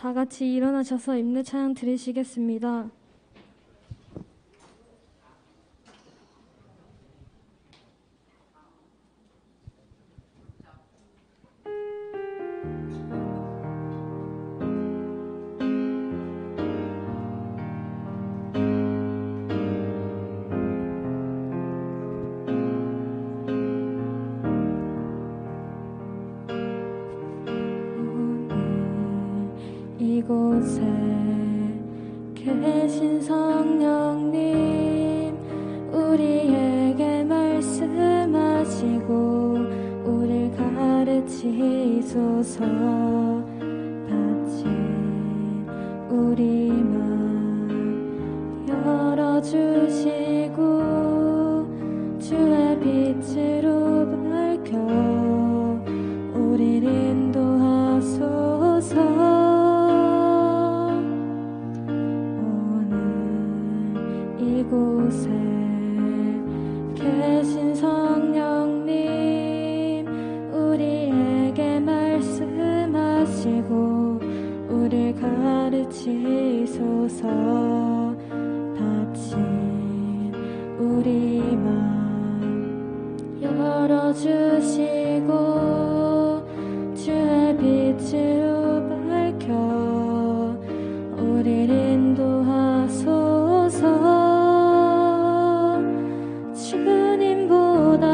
다 같이 일어나셔서 임내 찬양 드리시겠습니다. 이곳에 계신 성령님, 우리에게 말씀하시고 우릴 가르치소서. 닫힌 우리 맘 열어주시고 주의 빛으로 밝혀 우릴 인도하소서. 이곳에 계신 성령님, 우리에게 말씀하시고 우릴 가르치소서. 닫힌 우리 맘 열어주시고 주의 빛으로 밝혀 우릴 인도하소서. 주님보다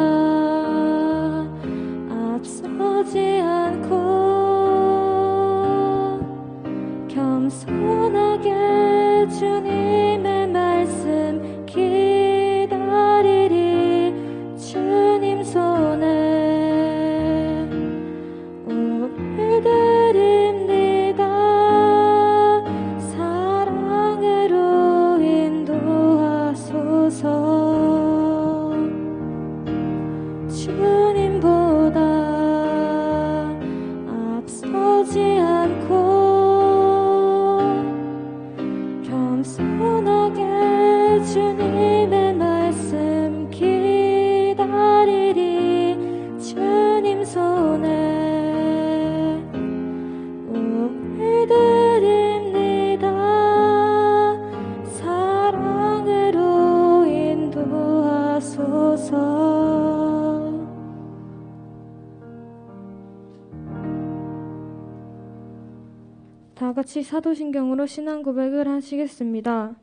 앞서지 않고 겸손하게 주님의 말씀 기다리리. 주님 손에 오를 드립니다. 사랑으로 인도하소서. 주님보다 앞서지 않고 겸손하게 주님의 말씀 기다리리. 주님 손에 오를 드립니다. 사랑으로 인도하소서. 다 같이 사도신경으로 신앙 고백을 하시겠습니다.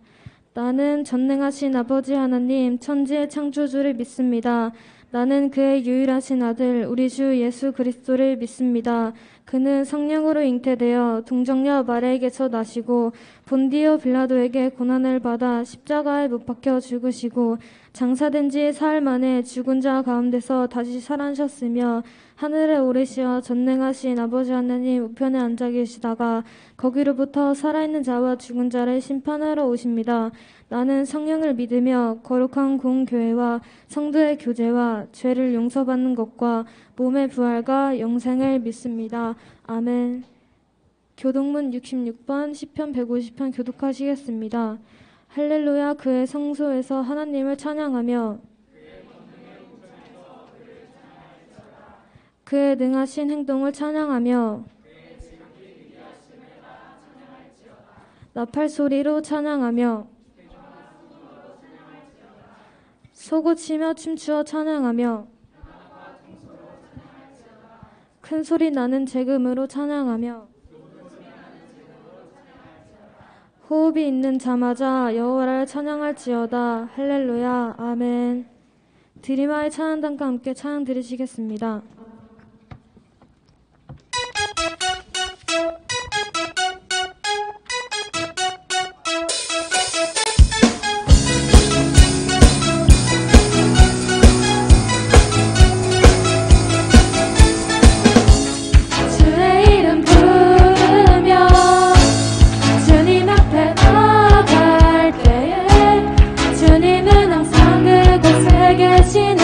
나는 전능하신 아버지 하나님, 천지의 창조주를 믿습니다. 나는 그의 유일하신 아들 우리 주 예수 그리스도를 믿습니다. 그는 성령으로 잉태되어 동정녀 마리아에게서 나시고 본디오 빌라도에게 고난을 받아 십자가에 못 박혀 죽으시고 장사된 지 사흘 만에 죽은 자 가운데서 다시 살아나셨으며 하늘에 오르시어 전능하신 아버지 하나님 우편에 앉아 계시다가 거기로부터 살아있는 자와 죽은 자를 심판하러 오십니다. 나는 성령을 믿으며 거룩한 공교회와 성도의 교제와 죄를 용서받는 것과 몸의 부활과 영생을 믿습니다. 아멘. 교독문 66번 시편 150편 교독하시겠습니다. 할렐루야. 그의 성소에서 하나님을 찬양하며 그의 능하신 행동을 찬양하며 나팔 소리로 찬양하며 소고치며 춤추어 찬양하며 큰 소리 나는 재금으로 찬양하며 호흡이 있는 자마자 여호와를 찬양할지어다. 할렐루야. 아멘. 드리마의 찬양단과 함께 찬양 드리시겠습니다. 주님은 항상 그곳에 계시네.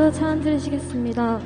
마지막으로 찬 들으시겠습니다.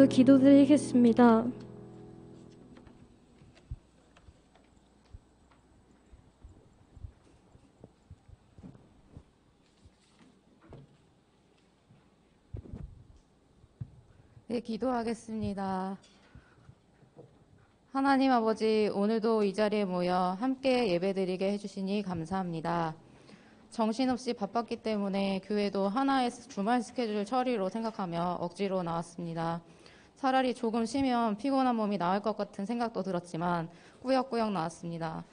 모두 기도드리겠습니다. 네, 기도하겠습니다. 하나님 아버지, 오늘도 이 자리에 모여 함께 예배드리게 해주시니 감사합니다. 정신없이 바빴기 때문에 교회도 하나의 주말 스케줄 처리로 생각하며 억지로 나왔습니다. 차라리 조금 쉬면 피곤한 몸이 나을 것 같은 생각도 들었지만 꾸역꾸역 나왔습니다.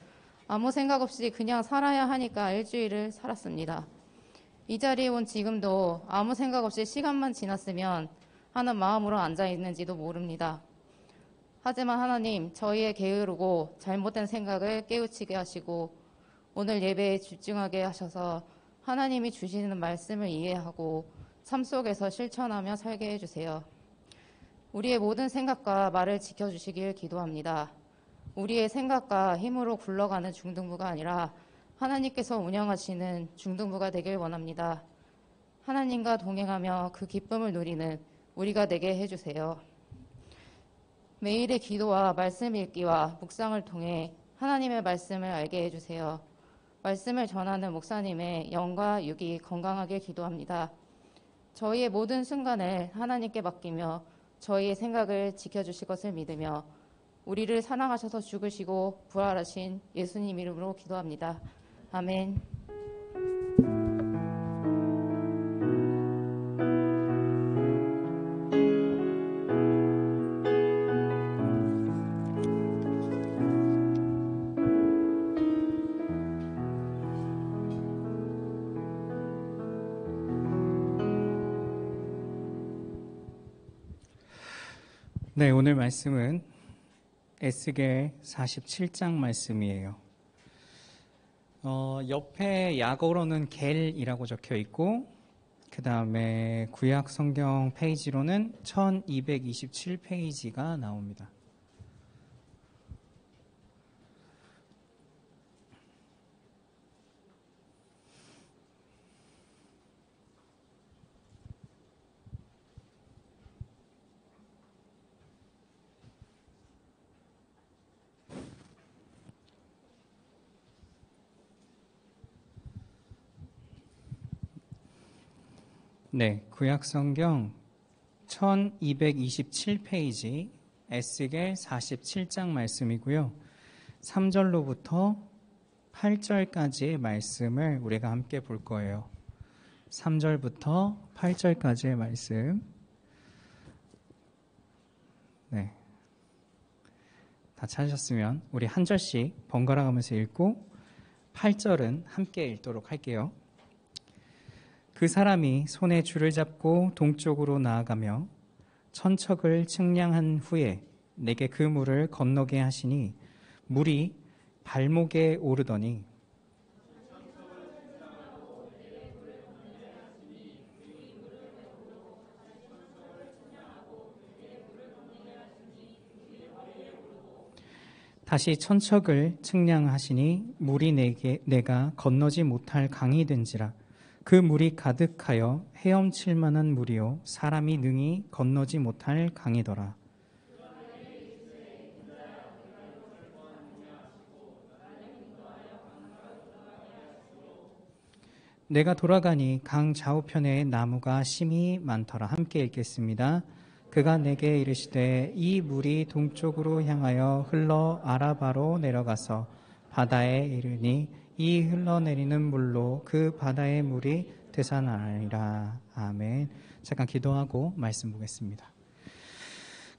아무 생각 없이 그냥 살아야 하니까 일주일을 살았습니다. 이 자리에 온 지금도 아무 생각 없이 시간만 지났으면 하는 마음으로 앉아있는지도 모릅니다. 하지만 하나님, 저희의 게으르고 잘못된 생각을 깨우치게 하시고 오늘 예배에 집중하게 하셔서 하나님이 주시는 말씀을 이해하고 삶 속에서 실천하며 살게 해주세요. 우리의 모든 생각과 말을 지켜주시길 기도합니다. 우리의 생각과 힘으로 굴러가는 중등부가 아니라 하나님께서 운영하시는 중등부가 되길 원합니다. 하나님과 동행하며 그 기쁨을 누리는 우리가 되게 해주세요. 매일의 기도와 말씀 읽기와 묵상을 통해 하나님의 말씀을 알게 해주세요. 말씀을 전하는 목사님의 영과 육이 건강하게 기도합니다. 저희의 모든 순간을 하나님께 맡기며 저희의 생각을 지켜주실 것을 믿으며 우리를 사랑하셔서 죽으시고 부활하신 예수님 이름으로 기도합니다. 아멘. 네, 오늘 말씀은 에스겔 47장 말씀이에요. 옆에 약어로는 겔이라고 적혀 있고 그 다음에 구약 성경 페이지로는 1227페이지가 나옵니다. 네, 구약성경 1227페이지 에스겔 47장 말씀이고요. 3절로부터 8절까지의 말씀을 우리가 함께 볼 거예요. 3절부터 8절까지의 말씀. 네, 다 찾으셨으면 우리 한 절씩 번갈아 가면서 읽고 8절은 함께 읽도록 할게요. 그 사람이 손에 줄을 잡고 동쪽으로 나아가며 천척을 측량한 후에 내게 그 물을 건너게 하시니 물이 발목에 오르더니 다시 천척을 측량하시니 물이 내가 건너지 못할 강이 된지라. 그 물이 가득하여 헤엄칠 만한 물이요 사람이 능히 건너지 못할 강이더라. 내가 돌아가니 강 좌우편에 나무가 심히 많더라. 함께 읽겠습니다. 그가 내게 이르시되 이 물이 동쪽으로 향하여 흘러 아라바로 내려가서 바다에 이르니 이 흘러내리는 물로 그 바다의 물이 되살아나리라. 아멘. 잠깐 기도하고 말씀 보겠습니다.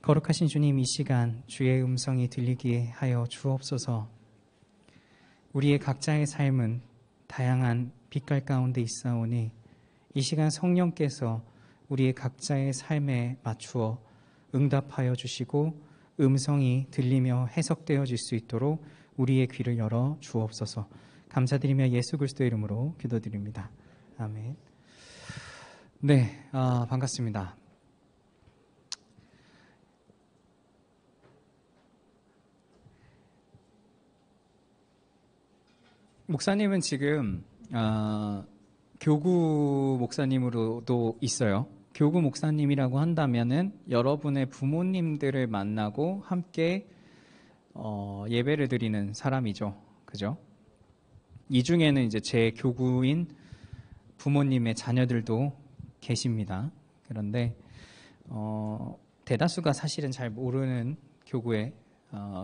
거룩하신 주님, 이 시간 주의 음성이 들리게 하여 주옵소서. 우리의 각자의 삶은 다양한 빛깔 가운데 있사오니 이 시간 성령께서 우리의 각자의 삶에 맞추어 응답하여 주시고 음성이 들리며 해석되어질 수 있도록 우리의 귀를 열어 주옵소서. 감사드리며 예수 그리스도의 이름으로 기도드립니다. 아멘. 네, 반갑습니다. 목사님은 지금 교구 목사님으로도 있어요. 교구 목사님이라고 한다면은 여러분의 부모님들을 만나고 함께 예배를 드리는 사람이죠. 그죠? 이 중에는 이제 제 교구인 부모님의 자녀들도 계십니다. 그런데 대다수가 사실은 잘 모르는 교구의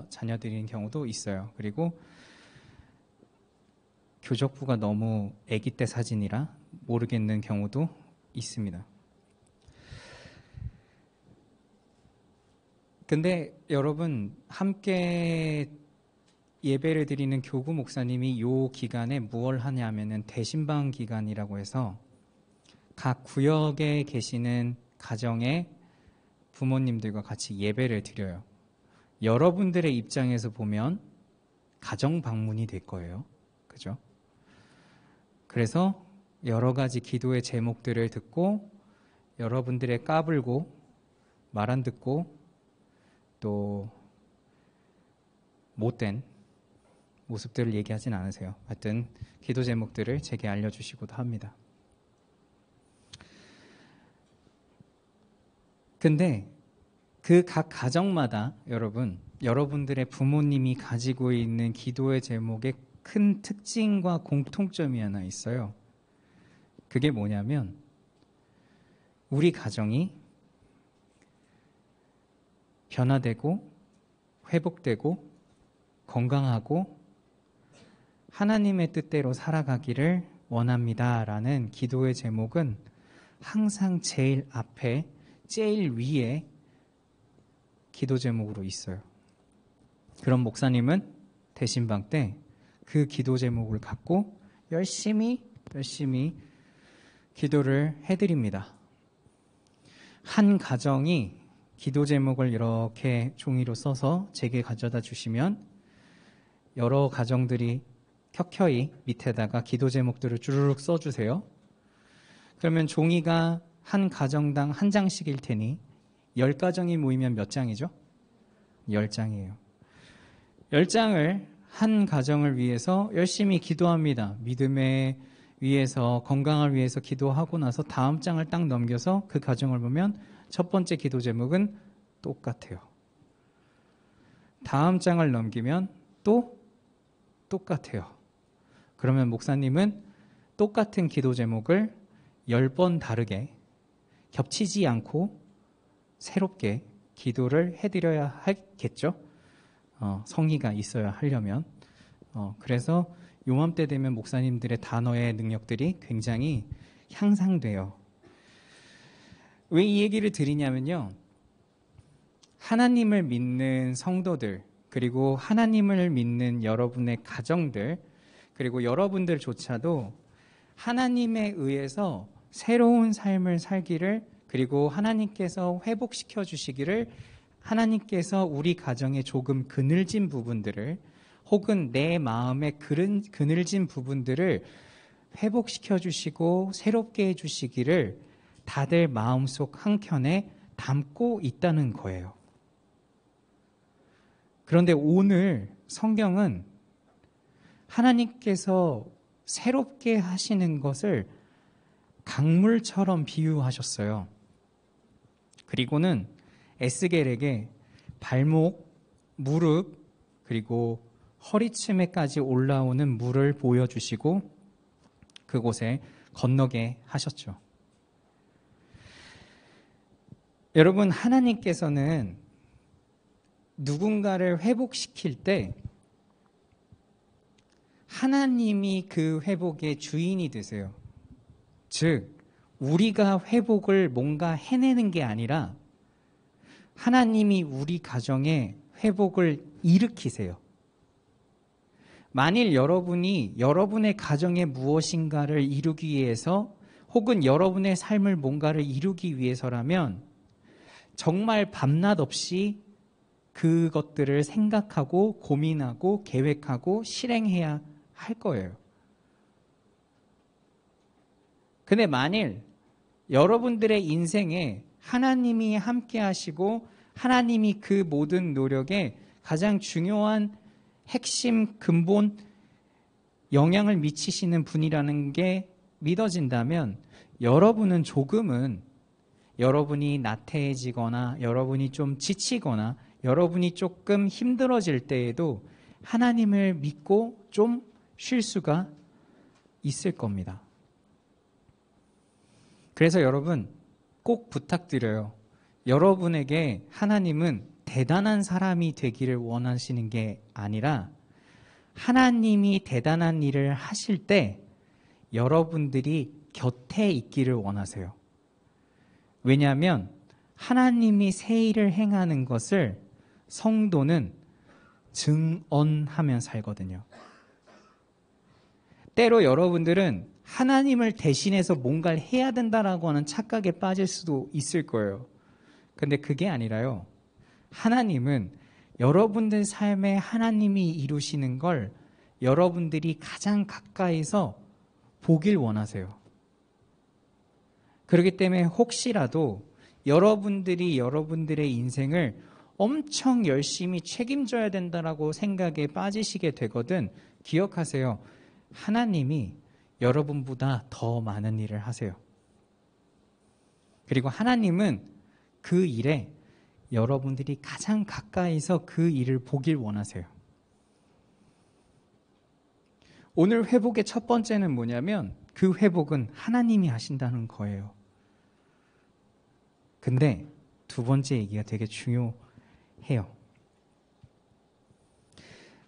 자녀들인 경우도 있어요. 그리고 교적부가 너무 아기 때 사진이라 모르겠는 경우도 있습니다. 근데 여러분, 함께 예배를 드리는 교구 목사님이 요 기간에 무엇을 하냐면은 대신방 기간이라고 해서 각 구역에 계시는 가정의 부모님들과 같이 예배를 드려요. 여러분들의 입장에서 보면 가정 방문이 될 거예요. 그죠? 그래서 여러 가지 기도의 제목들을 듣고 여러분들의 까불고 말 안 듣고 또 못된 모습들을 얘기하진 않으세요. 하여튼 기도 제목들을 제게 알려주시고도 합니다. 근데 그 각 가정마다 여러분들의 부모님이 가지고 있는 기도의 제목에 큰 특징과 공통점이 하나 있어요. 그게 뭐냐면 우리 가정이 변화되고 회복되고 건강하고 하나님의 뜻대로 살아가기를 원합니다라는 기도의 제목은 항상 제일 앞에 제일 위에 기도 제목으로 있어요. 그럼 목사님은 대신방 때 그 기도 제목을 갖고 열심히 기도를 해드립니다. 한 가정이 기도 제목을 이렇게 종이로 써서 제게 가져다 주시면 여러 가정들이 켜켜이 밑에다가 기도 제목들을 주르륵 써주세요. 그러면 종이가 한 가정당 한 장씩일 테니 10가정이 모이면 몇 장이죠? 10장이에요. 10장을 한 가정을 위해서 열심히 기도합니다. 믿음에 위해서, 건강을 위해서 기도하고 나서 다음 장을 딱 넘겨서 그 가정을 보면 첫 번째 기도 제목은 똑같아요. 다음 장을 넘기면 또 똑같아요. 그러면 목사님은 똑같은 기도 제목을 10번 다르게 겹치지 않고 새롭게 기도를 해드려야 하겠죠. 성의가 있어야 하려면. 그래서 요맘때 되면 목사님들의 단어의 능력들이 굉장히 향상돼요. 왜 이 얘기를 드리냐면요. 하나님을 믿는 성도들, 그리고 하나님을 믿는 여러분의 가정들, 그리고 여러분들조차도 하나님에 의해서 새로운 삶을 살기를, 그리고 하나님께서 회복시켜 주시기를, 하나님께서 우리 가정에 조금 그늘진 부분들을, 혹은 내 마음에 그늘진 부분들을 회복시켜 주시고 새롭게 해주시기를 다들 마음속 한켠에 담고 있다는 거예요. 그런데 오늘 성경은 하나님께서 새롭게 하시는 것을 강물처럼 비유하셨어요. 그리고는 에스겔에게 발목, 무릎, 그리고 허리쯤에까지 올라오는 물을 보여주시고 그곳에 건너게 하셨죠. 여러분, 하나님께서는 누군가를 회복시킬 때 하나님이 그 회복의 주인이 되세요. 즉, 우리가 회복을 뭔가 해내는 게 아니라 하나님이 우리 가정에 회복을 일으키세요. 만일 여러분이 여러분의 가정에 무엇인가를 이루기 위해서, 혹은 여러분의 삶을 뭔가를 이루기 위해서라면 정말 밤낮 없이 그것들을 생각하고 고민하고 계획하고 실행해야 할 거예요. 근데 만일 여러분들의 인생에 하나님이 함께 하시고 하나님이 그 모든 노력에 가장 중요한 핵심 근본 영향을 미치시는 분이라는 게 믿어진다면 여러분은 조금은, 여러분이 나태해지거나 여러분이 좀 지치거나 여러분이 조금 힘들어질 때에도 하나님을 믿고 좀 쉴 수가 있을 겁니다. 그래서 여러분 꼭 부탁드려요. 여러분에게 하나님은 대단한 사람이 되기를 원하시는 게 아니라 하나님이 대단한 일을 하실 때 여러분들이 곁에 있기를 원하세요. 왜냐하면 하나님이 새 일을 행하는 것을 성도는 증언하며 살거든요. 때로 여러분들은 하나님을 대신해서 뭔가를 해야 된다라고 하는 착각에 빠질 수도 있을 거예요. 근데 그게 아니라요. 하나님은 여러분들 삶에 하나님이 이루시는 걸 여러분들이 가장 가까이서 보길 원하세요. 그렇기 때문에 혹시라도 여러분들이 여러분들의 인생을 엄청 열심히 책임져야 된다라고 생각에 빠지시게 되거든 기억하세요. 하나님이 여러분보다 더 많은 일을 하세요. 그리고 하나님은 그 일에 여러분들이 가장 가까이서 그 일을 보길 원하세요. 오늘 회복의 첫 번째는 뭐냐면 그 회복은 하나님이 하신다는 거예요. 근데 두 번째 얘기가 되게 중요해요.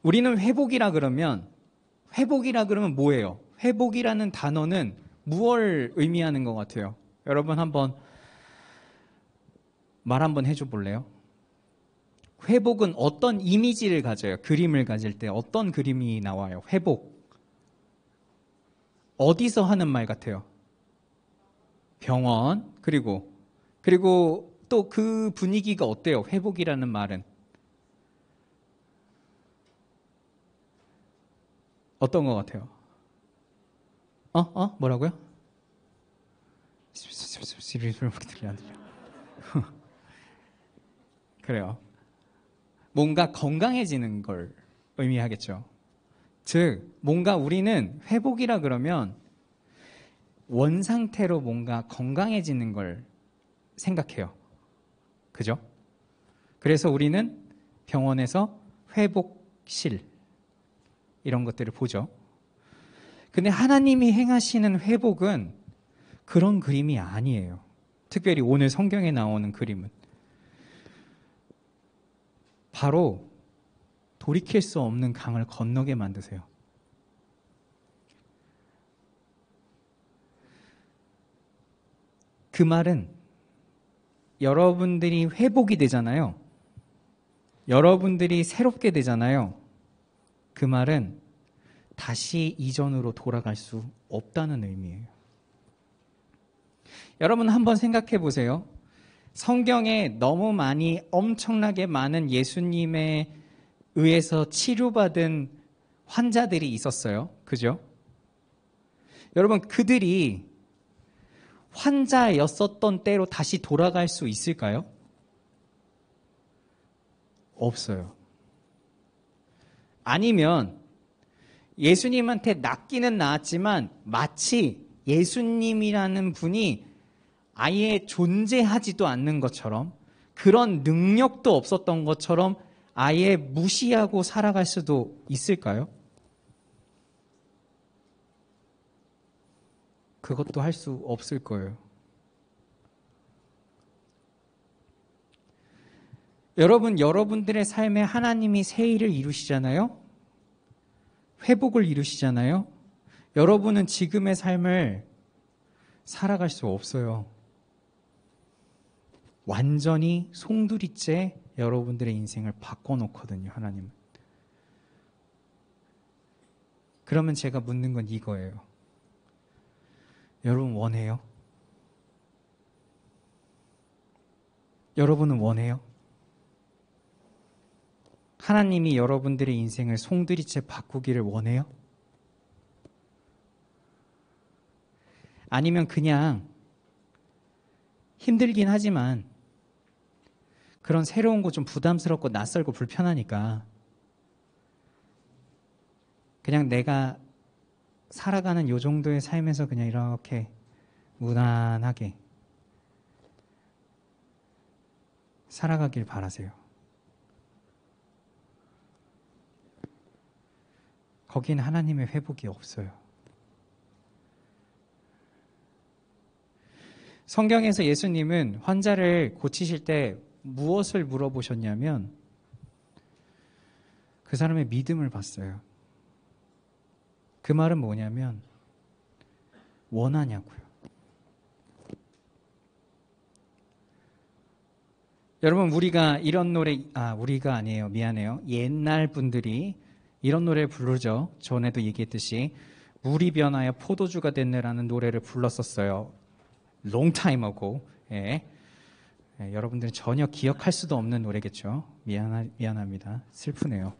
우리는 회복이라 그러면 뭐예요? 회복이라는 단어는 무엇을 의미하는 것 같아요? 여러분 한번 말 한번 해줘 볼래요? 회복은 어떤 이미지를 가져요? 그림을 가질 때 어떤 그림이 나와요? 회복. 어디서 하는 말 같아요? 병원. 그리고 또 그 분위기가 어때요? 회복이라는 말은. 어떤 것 같아요? 뭐라고요? 그래요. 뭔가 건강해지는 걸 의미하겠죠. 즉, 뭔가 우리는 회복이라 그러면 원상태로 뭔가 건강해지는 걸 생각해요. 그죠? 그래서 우리는 병원에서 회복실 이런 것들을 보죠. 근데 하나님이 행하시는 회복은 그런 그림이 아니에요. 특별히 오늘 성경에 나오는 그림은 바로 돌이킬 수 없는 강을 건너게 만드세요. 그 말은 여러분들이 회복이 되잖아요. 여러분들이 새롭게 되잖아요. 그 말은 다시 이전으로 돌아갈 수 없다는 의미예요. 여러분 한번 생각해 보세요. 성경에 너무 많이 엄청나게 많은 예수님에 의해서 치료받은 환자들이 있었어요. 그죠? 여러분 그들이 환자였었던 때로 다시 돌아갈 수 있을까요? 없어요. 아니면 예수님한테 낫기는 나았지만 마치 예수님이라는 분이 아예 존재하지도 않는 것처럼 그런 능력도 없었던 것처럼 아예 무시하고 살아갈 수도 있을까요? 그것도 할 수 없을 거예요. 여러분, 여러분들의 삶에 하나님이 새 일을 이루시잖아요? 회복을 이루시잖아요? 여러분은 지금의 삶을 살아갈 수 없어요. 완전히 송두리째 여러분들의 인생을 바꿔놓거든요, 하나님은. 그러면 제가 묻는 건 이거예요. 여러분 원해요? 여러분은 원해요? 하나님이 여러분들의 인생을 송두리째 바꾸기를 원해요? 아니면 그냥 힘들긴 하지만 그런 새로운 거 좀 부담스럽고 낯설고 불편하니까 그냥 내가 살아가는 요 정도의 삶에서 그냥 이렇게 무난하게 살아가길 바라세요. 거긴 하나님의 회복이 없어요. 성경에서 예수님은 환자를 고치실 때 무엇을 물어보셨냐면 그 사람의 믿음을 봤어요. 그 말은 뭐냐면 원하냐고요. 여러분 우리가 이런 노래 우리가 아니에요. 미안해요. 옛날 분들이 이런 노래를 부르죠. 전에도 얘기했듯이 물이 변하여 포도주가 됐네라는 노래를 불렀었어요. Long time ago. 예. 여러분들은 전혀 기억할 수도 없는 노래겠죠. 미안합니다. 슬프네요.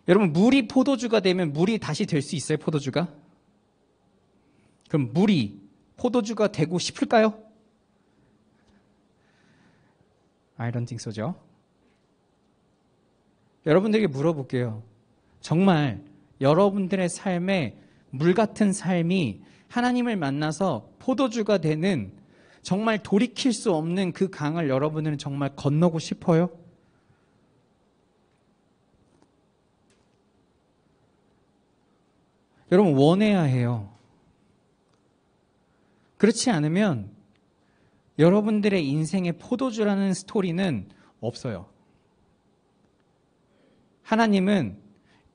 여러분 물이 포도주가 되면 물이 다시 될 수 있어요? 포도주가? 그럼 물이 포도주가 되고 싶을까요? I don't think so죠. 여러분들에게 물어볼게요. 정말 여러분들의 삶에 물 같은 삶이 하나님을 만나서 포도주가 되는 정말 돌이킬 수 없는 그 강을 여러분들은 정말 건너고 싶어요? 여러분 원해야 해요. 그렇지 않으면 여러분들의 인생의 포도주라는 스토리는 없어요. 하나님은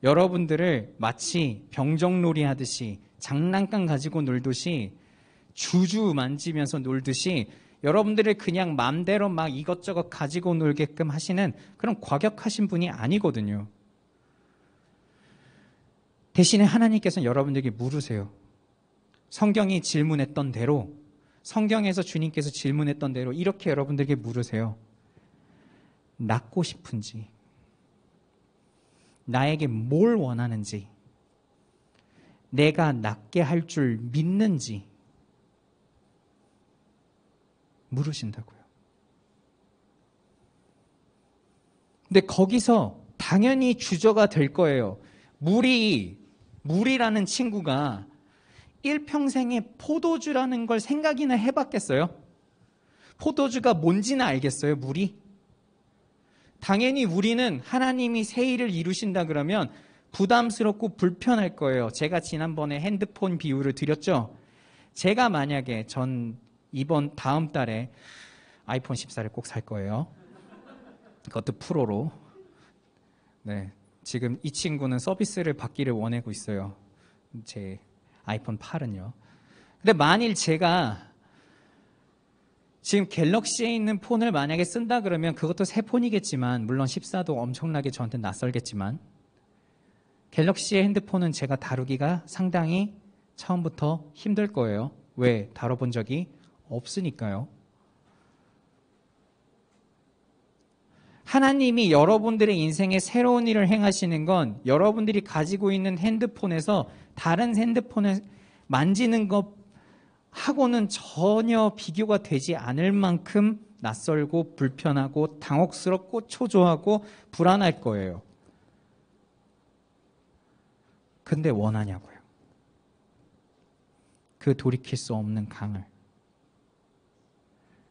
여러분들을 마치 병정놀이 하듯이 장난감 가지고 놀듯이 주주 만지면서 놀듯이 여러분들을 그냥 맘대로 막 이것저것 가지고 놀게끔 하시는 그런 과격하신 분이 아니거든요. 대신에 하나님께서는 여러분들에게 물으세요. 성경이 질문했던 대로, 성경에서 주님께서 질문했던 대로 이렇게 여러분들에게 물으세요. 낫고 싶은지, 나에게 뭘 원하는지, 내가 낫게 할 줄 믿는지 물으신다고요. 근데 거기서 당연히 주저가 될 거예요. 물이라는 친구가 일평생에 포도주라는 걸 생각이나 해봤겠어요? 포도주가 뭔지는 알겠어요, 물이? 당연히 우리는 하나님이 새 일을 이루신다 그러면 부담스럽고 불편할 거예요. 제가 지난번에 핸드폰 비유를 드렸죠? 제가 만약에 다음 달에 아이폰 14를 꼭 살 거예요. 그것도 프로로. 네, 지금 이 친구는 서비스를 받기를 원하고 있어요. 제 아이폰 8은요. 근데 만일 제가 지금 갤럭시에 있는 폰을 만약에 쓴다 그러면 그것도 새 폰이겠지만, 물론 14도 엄청나게 저한테 낯설겠지만, 갤럭시의 핸드폰은 제가 다루기가 상당히 처음부터 힘들 거예요. 왜? 다뤄본 적이 없으니까요. 하나님이 여러분들의 인생에 새로운 일을 행하시는 건 여러분들이 가지고 있는 핸드폰에서 다른 핸드폰을 만지는 것하고는 전혀 비교가 되지 않을 만큼 낯설고 불편하고 당혹스럽고 초조하고 불안할 거예요. 근데 원하냐고요. 그 돌이킬 수 없는 강을.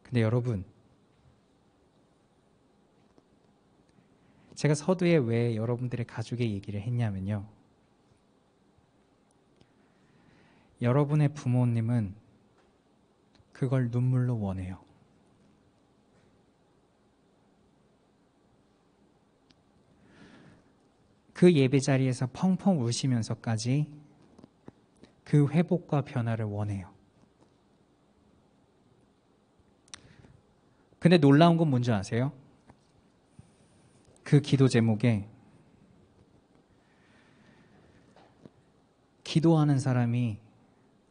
근데 여러분, 제가 서두에 왜 여러분들의 가족의 얘기를 했냐면요. 여러분의 부모님은 그걸 눈물로 원해요. 그 예배 자리에서 펑펑 우시면서까지 그 회복과 변화를 원해요. 근데 놀라운 건 뭔지 아세요? 그 기도 제목에 기도하는 사람이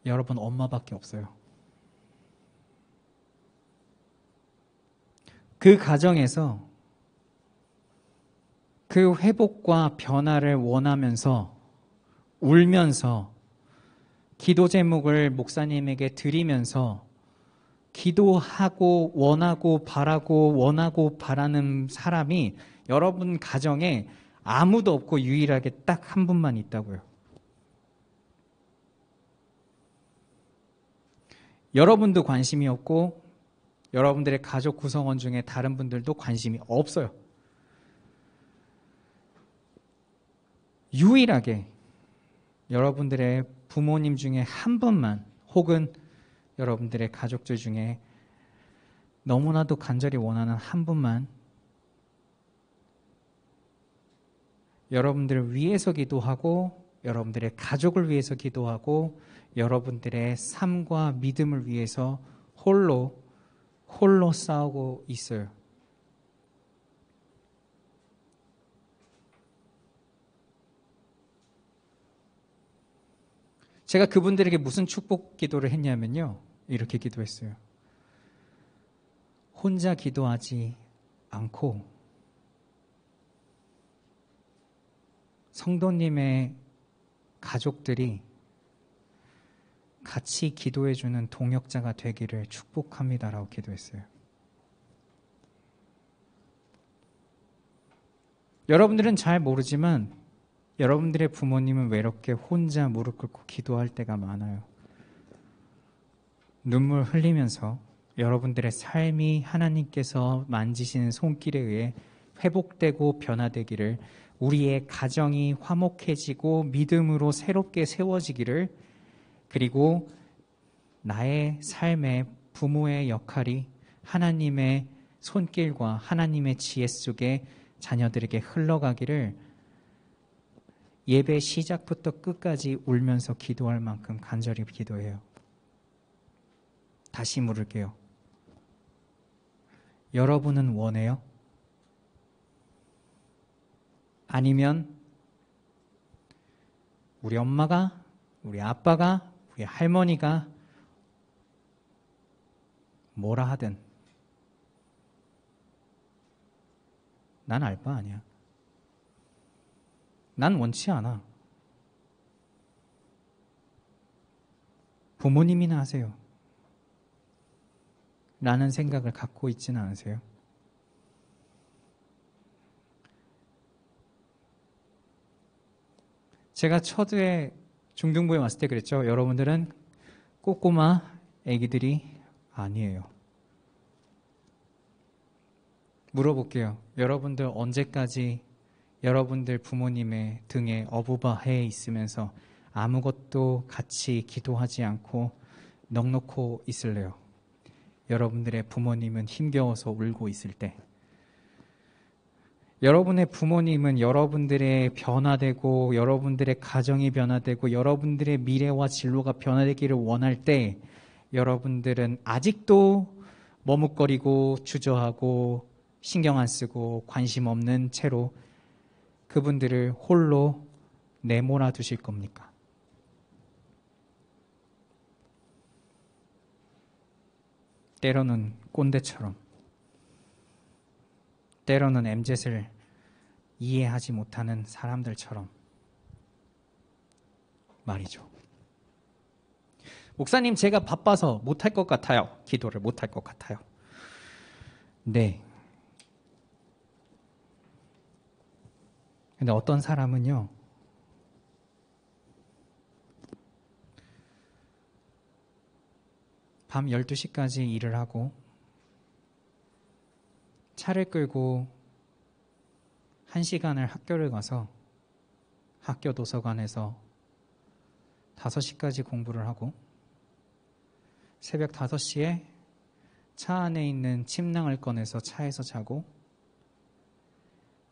여러분 엄마밖에 없어요. 그 가정에서 그 회복과 변화를 원하면서 울면서 기도 제목을 목사님에게 드리면서 기도하고 원하고 바라는 사람이 여러분 가정에 아무도 없고 유일하게 딱 한 분만 있다고요. 여러분도 관심이 없고 여러분들의 가족 구성원 중에 다른 분들도 관심이 없어요. 유일하게 여러분들의 부모님 중에 한 분만, 혹은 여러분들의 가족들 중에 너무나도 간절히 원하는 한 분만 여러분들을 위해서 기도하고 여러분들의 가족을 위해서 기도하고 여러분들의 삶과 믿음을 위해서 홀로 싸우고 있어요. 제가 그분들에게 무슨 축복 기도를 했냐면요. 이렇게 기도했어요. 혼자 기도하지 않고 성도님의 가족들이 같이 기도해주는 동역자가 되기를 축복합니다라고 기도했어요. 여러분들은 잘 모르지만 여러분들의 부모님은 외롭게 혼자 무릎 꿇고 기도할 때가 많아요. 눈물 흘리면서 여러분들의 삶이 하나님께서 만지시는 손길에 의해 회복되고 변화되기를, 우리의 가정이 화목해지고 믿음으로 새롭게 세워지기를, 그리고 나의 삶의 부모의 역할이 하나님의 손길과 하나님의 지혜 속에 자녀들에게 흘러가기를 예배 시작부터 끝까지 울면서 기도할 만큼 간절히 기도해요. 다시 물을게요. 여러분은 원해요? 아니면 우리 엄마가, 우리 아빠가, 우리 할머니가 뭐라 하든 난 알 바 아니야. 난 원치 않아. 부모님이나 하세요. 라는 생각을 갖고 있지는 않으세요? 제가 초두에 중등부에 왔을 때 그랬죠. 여러분들은 꼬꼬마 애기들이 아니에요. 물어볼게요. 여러분들 언제까지 여러분들 부모님의 등에 어부바해 있으면서 아무것도 같이 기도하지 않고 넋놓고 있을래요? 여러분들의 부모님은 힘겨워서 울고 있을 때, 여러분의 부모님은 여러분들의 변화되고 여러분들의 가정이 변화되고 여러분들의 미래와 진로가 변화되기를 원할 때 여러분들은 아직도 머뭇거리고 주저하고 신경 안 쓰고 관심 없는 채로 그분들을 홀로 내몰아 두실 겁니까? 때로는 꼰대처럼, 때로는 MZ를 이해하지 못하는 사람들처럼 말이죠. 목사님, 제가 바빠서 못할 것 같아요. 기도를 못할 것 같아요. 네. 근데 어떤 사람은요, 밤 12시까지 일을 하고 차를 끌고 1시간을 학교를 가서 학교 도서관에서 5시까지 공부를 하고 새벽 5시에 차 안에 있는 침낭을 꺼내서 차에서 자고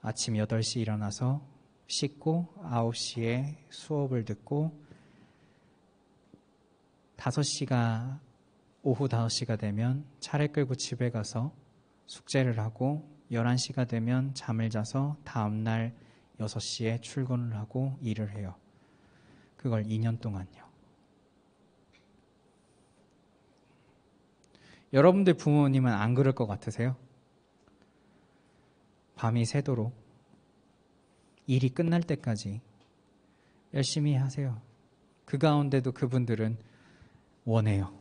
아침 8시 일어나서 씻고 9시에 수업을 듣고 오후 5시가 되면 차를 끌고 집에 가서 숙제를 하고 11시가 되면 잠을 자서 다음날 6시에 출근을 하고 일을 해요. 그걸 2년 동안요. 여러분들 부모님은 안 그럴 것 같으세요? 밤이 새도록 일이 끝날 때까지 열심히 하세요. 그 가운데도 그분들은 원해요.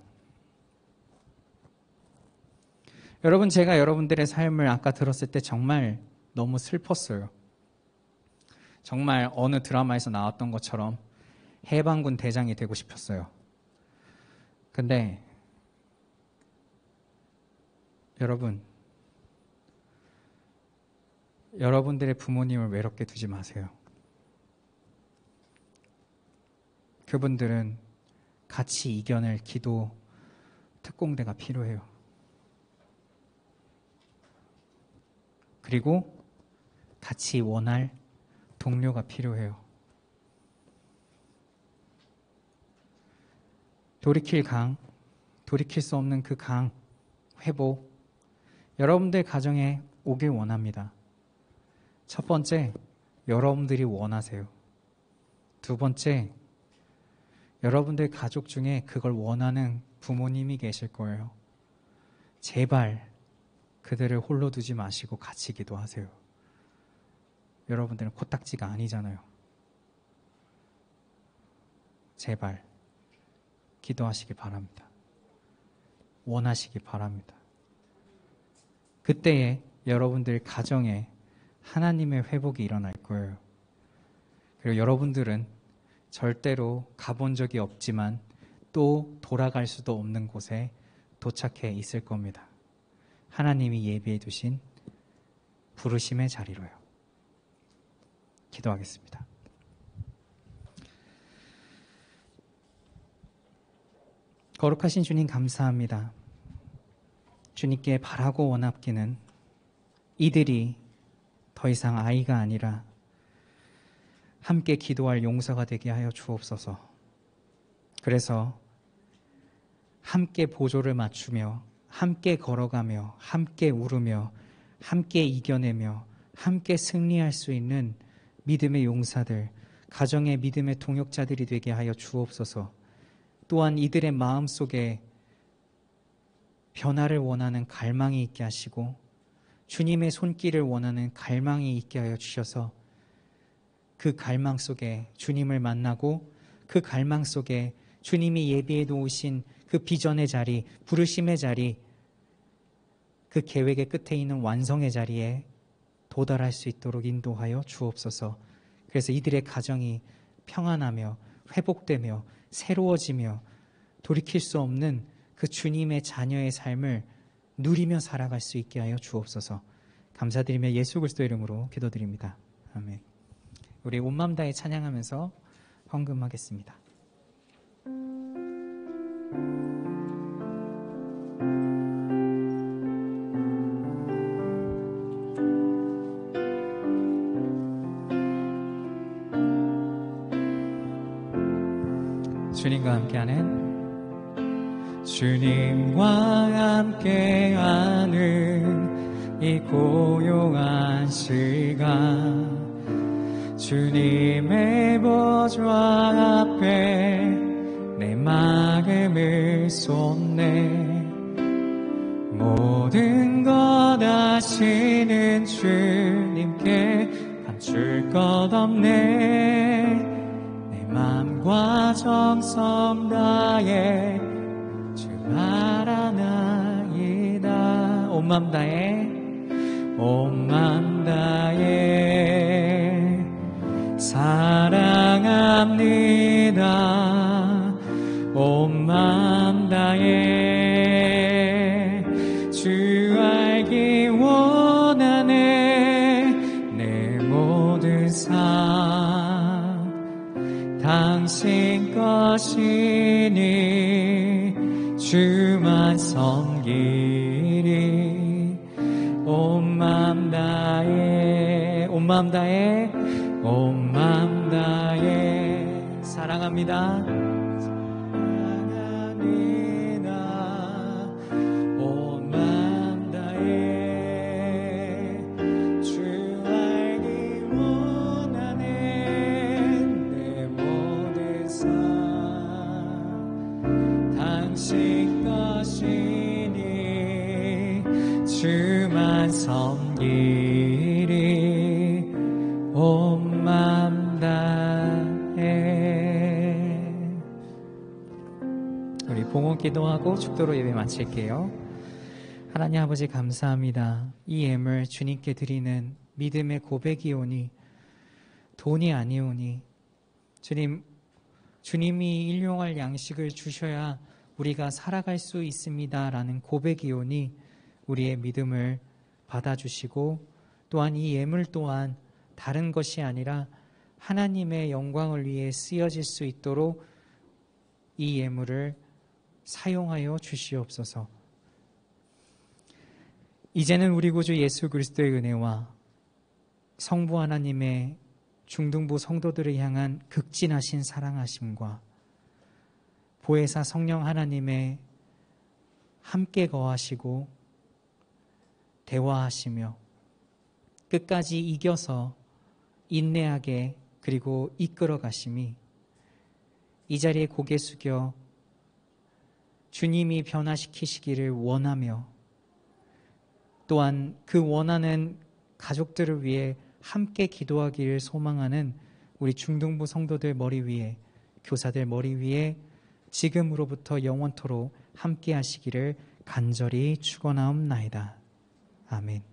여러분, 제가 여러분들의 삶을 아까 들었을 때 정말 너무 슬펐어요. 정말 어느 드라마에서 나왔던 것처럼 해방군 대장이 되고 싶었어요. 근데 여러분들의 부모님을 외롭게 두지 마세요. 그분들은 같이 이겨낼 기도 특공대가 필요해요. 그리고 같이 원할 동료가 필요해요. 돌이킬 수 없는 그 강, 회복, 여러분들 가정에 오길 원합니다. 첫 번째, 여러분들이 원하세요. 두 번째, 여러분들 가족 중에 그걸 원하는 부모님이 계실 거예요. 제발 그들을 홀로 두지 마시고 같이 기도하세요. 여러분들은 코딱지가 아니잖아요. 제발 기도하시기 바랍니다. 원하시기 바랍니다. 그때에 여러분들 가정에 하나님의 회복이 일어날 거예요. 그리고 여러분들은 절대로 가본 적이 없지만 또 돌아갈 수도 없는 곳에 도착해 있을 겁니다. 하나님이 예비해 두신 부르심의 자리로요. 기도하겠습니다. 거룩하신 주님 감사합니다. 주님께 바라고 원합기는 이들이 더 이상 아이가 아니라 함께 기도할 용사가 되게 하여 주옵소서. 그래서 함께 보조를 맞추며 함께 걸어가며 함께 울으며 함께 이겨내며 함께 승리할 수 있는 믿음의 용사들, 가정의 믿음의 동역자들이 되게 하여 주옵소서. 또한 이들의 마음속에 변화를 원하는 갈망이 있게 하시고 주님의 손길을 원하는 갈망이 있게 하여 주셔서 그 갈망 속에 주님을 만나고 그 갈망 속에 주님이 예비해 놓으신 그 비전의 자리, 부르심의 자리, 그 계획의 끝에 있는 완성의 자리에 도달할 수 있도록 인도하여 주옵소서. 그래서 이들의 가정이 평안하며 회복되며 새로워지며 돌이킬 수 없는 그 주님의 자녀의 삶을 누리며 살아갈 수 있게 하여 주옵소서. 감사드리며 예수 그리스도의 이름으로 기도드립니다. 아멘. 우리 온 마음 다해 찬양하면서 헌금하겠습니다. 주님과 함께하는 주님과 함께하는 이 고요한 시간 주님의 보좌 앞에 내 마음을 쏟네 모든 것 아시는 주님께 감출 것 없네 마음과 정성 다해 주 바라나이다 온 마음 다해 사랑합니다 온 마음 다해 주 알기 원하네 내 모든 삶 당신 것이니 주만 섬기리 온 마음 다해 온 마음 다해 온 마음 다해 사랑합니다 온 마음 다해 주 알기 원하네 내 모든 삶 당신 것이니 주만 섬기리 온 마음 다해 우리 봉헌 기도하고 축도로 예배 마칠게요. 하나님 아버지 감사합니다. 이 예물 주님께 드리는 믿음의 고백이오니 돈이 아니오니 주님이 일용할 양식을 주셔야 우리가 살아갈 수 있습니다라는 고백이오니 우리의 믿음을 받아주시고 또한 이 예물 또한 다른 것이 아니라 하나님의 영광을 위해 쓰여질 수 있도록 이 예물을 사용하여 주시옵소서. 이제는 우리 구주 예수 그리스도의 은혜와 성부 하나님의 중등부 성도들을 향한 극진하신 사랑하심과 보혜사 성령 하나님의 함께 거하시고 대화하시며 끝까지 이겨서 인내하게 그리고 이끌어 가심이 이 자리에 고개 숙여 주님이 변화시키시기를 원하며 또한 그 원하는 가족들을 위해 함께 기도하기를 소망하는 우리 중등부 성도들 머리 위에 교사들 머리 위에 지금으로부터 영원토록 함께 하시기를 간절히 축원하옵나이다. 아멘.